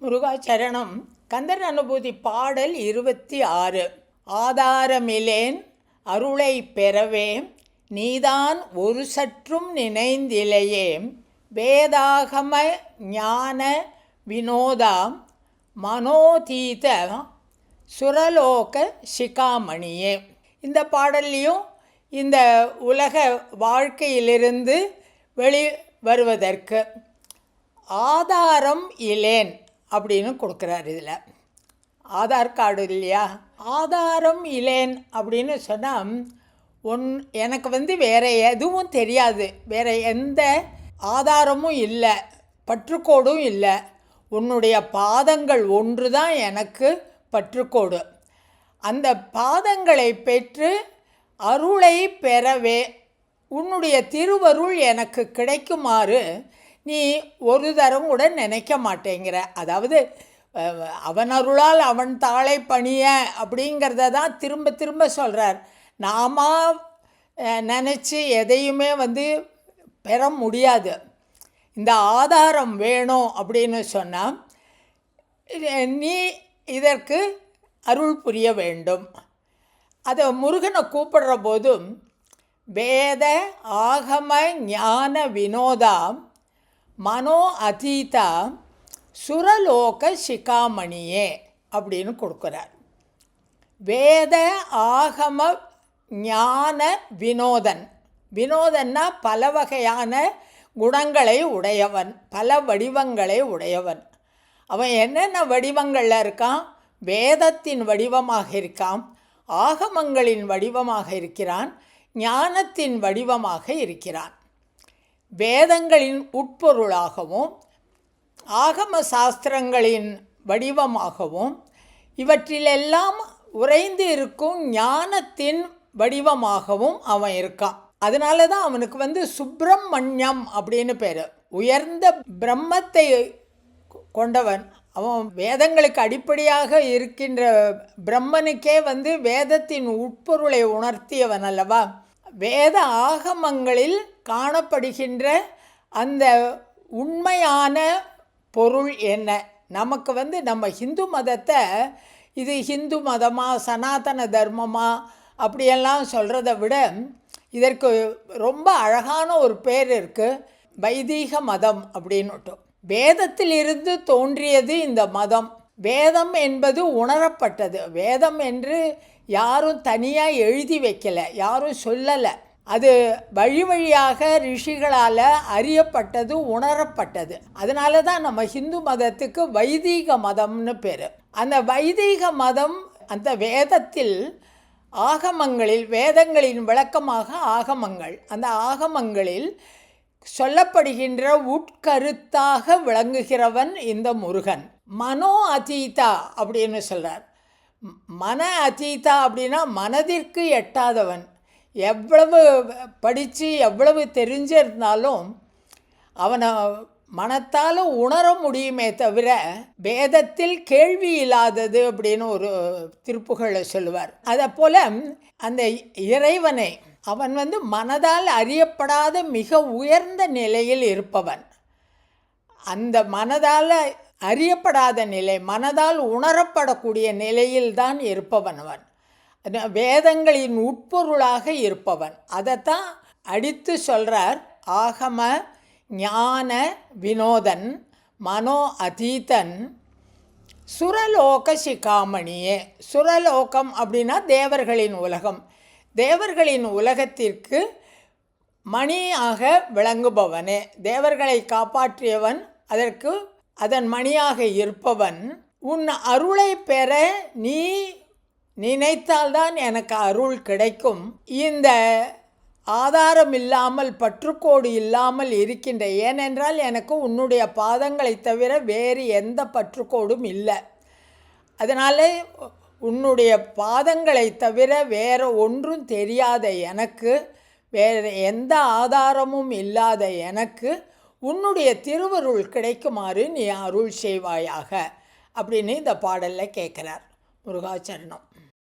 முருகாச்சரணம். கந்தர் அனுபூதி பாடல் 26. ஆதாரமிலேன் அருளை பெறவே நீதான் ஒரு சற்றும் நினைந்திலையே, வேதாகம ஞான வினோதா மனோதீத சுரலோக சிகாமணியே. இந்த பாடல்லையும் இந்த உலக வாழ்க்கையிலிருந்து வெளி வருவதற்கு ஆதாரம் இலேன் அப்படின்னு கொடுக்குறார். இதில் ஆதார் கார்டு இல்லையா, ஆதாரம் இலேன் அப்படின்னு சொன்னால் எனக்கு வேறு எதுவும் தெரியாது, வேறு எந்த ஆதாரமும் இல்லை, பற்றுக்கோடும் இல்லை. உன்னுடைய பாதங்கள் ஒன்று தான் எனக்கு பற்றுக்கோடு. அந்த பாதங்களை பெற்று அருளை பெறவே உன்னுடைய திருவருள் எனக்கு கிடைக்குமாறு நீ ஒரு தரம் கூட நினைக்க மாட்டேங்கிற. அதாவது அவன் அருளால் அவன் தாளை பணிய அப்படிங்கிறத தான் திரும்ப திரும்ப சொல்கிறார். நாம நினச்சி எதையுமே பெற முடியாது. இந்த ஆதாரம் வேணும் அப்படின்னு சொன்னால் நீ இதற்கு அருள் புரிய வேண்டும். அதை முருகனை கூப்பிடுற போதும் வேத ஆகம ஞான வினோதா மனோ அதீதா சுரலோக சிகாமணியே அப்படின்னு கொடுக்குறார். வேத ஆகம ஞான வினோதன். வினோதன்னா பல வகையான குணங்களை உடையவன், பல வடிவங்களை உடையவன். அவன் என்னென்ன வடிவங்களில் இருக்கான்? வேதத்தின் வடிவமாக இருக்கான், ஆகமங்களின் வடிவமாக இருக்கிறான், ஞானத்தின் வடிவமாக இருக்கிறான். வேதங்களின் உட்பொருளாகவும் ஆகம சாஸ்திரங்களின் வடிவமாகவும் இவற்றிலெல்லாம் உறைந்து இருக்கும் ஞானத்தின் வடிவமாகவும் அவன் இருக்கான். அதனால தான் அவனுக்கு சுப்பிரமணியம் அப்படின்னு பேர். உயர்ந்த பிரம்மத்தை கொண்டவன் அவன். வேதங்களுக்கு அடிப்படையாக இருக்கின்ற பிரம்மனுக்கே வேதத்தின் உட்பொருளை உணர்த்தியவன் அல்லவா. வேத ஆகமங்களில் காணப்படுகின்ற அந்த உண்மையான பொருள் என்ன? நமக்கு நம்ம ஹிந்து மதத்தை இது ஹிந்து மதமா சனாதன தர்மமா அப்படியெல்லாம் சொல்கிறத விட இதற்கு ரொம்ப அழகான ஒரு பேர் இருக்குது, வைதீக மதம் அப்படின்னுட்டு. வேதத்திலிருந்து தோன்றியது இந்த மதம். வேதம் என்பது உணரப்பட்டது. வேதம் என்று யாரும் தனியாக எழுதி வைக்கலை, யாரும் சொல்லலை. அது வழி வழியாக ரிஷிகளால் அறியப்பட்டது, உணரப்பட்டது. அதனால தான் நம்ம ஹிந்து மதத்துக்கு வைதீக மதம்னு பேர். அந்த வைதீக மதம் அந்த வேதத்தில் ஆகமங்களில், வேதங்களின் விளக்கமாக ஆகமங்கள், அந்த ஆகமங்களில் சொல்லப்படுகின்ற உட்கருத்தாக விளங்குகிறவன் இந்த முருகன். மனோ அதீதா அப்படின்னு சொல்கிறார். மன அதீதா அப்படின்னா மனதிற்கு எட்டாதவன். எவ்வளவு படித்து எவ்வளவு தெரிஞ்சிருந்தாலும் அவனை மனத்தால் உணர முடியுமே தவிர வேதத்தில் கேள்வி இல்லாதது அப்படின்னு ஒரு திருப்புகழை சொல்லுவார். அதை போல் அந்த இறைவனை அவன் மனதால் அறியப்படாத மிக உயர்ந்த நிலையில் இருப்பவன். அந்த மனதால் அறியப்படாத நிலை, மனதால் உணரப்படக்கூடிய நிலையில்தான் இருப்பவன் அவன். வேதங்களின் உட்பொருளாக இருப்பவன். அதைத்தான் அடித்து சொல்கிறார். ஆகம ஞான வினோதன் மனோ அதீதன் சுரலோக சிகாமணியே. சுரலோகம் அப்படின்னா தேவர்களின் உலகம். தேவர்களின் உலகத்திற்கு மணியாக விளங்குபவனே, தேவர்களை காப்பாற்றியவன், அதன் மணியாக இருப்பவன். உன் அருளை பெற நீ நினைத்தால்தான் எனக்கு அருள் கிடைக்கும். இந்த ஆதாரம் இல்லாமல், பற்றுக்கோடு இல்லாமல் இருக்கின்ற, ஏனென்றால் எனக்கு உன்னுடைய பாதங்களை தவிர வேறு எந்த பற்றுக்கோடும் இல்லை. அதனால் உன்னுடைய பாதங்களை தவிர வேறு ஒன்றும் தெரியாத எனக்கு, வேறு எந்த ஆதாரமும் இல்லாத எனக்கு உன்னுடைய திருவருள் கிடைக்குமாறு நீ அருள் செய்வாயாக அப்படின்னு இந்த பாடலில் கேட்குறார். முருகாச்சரணம்.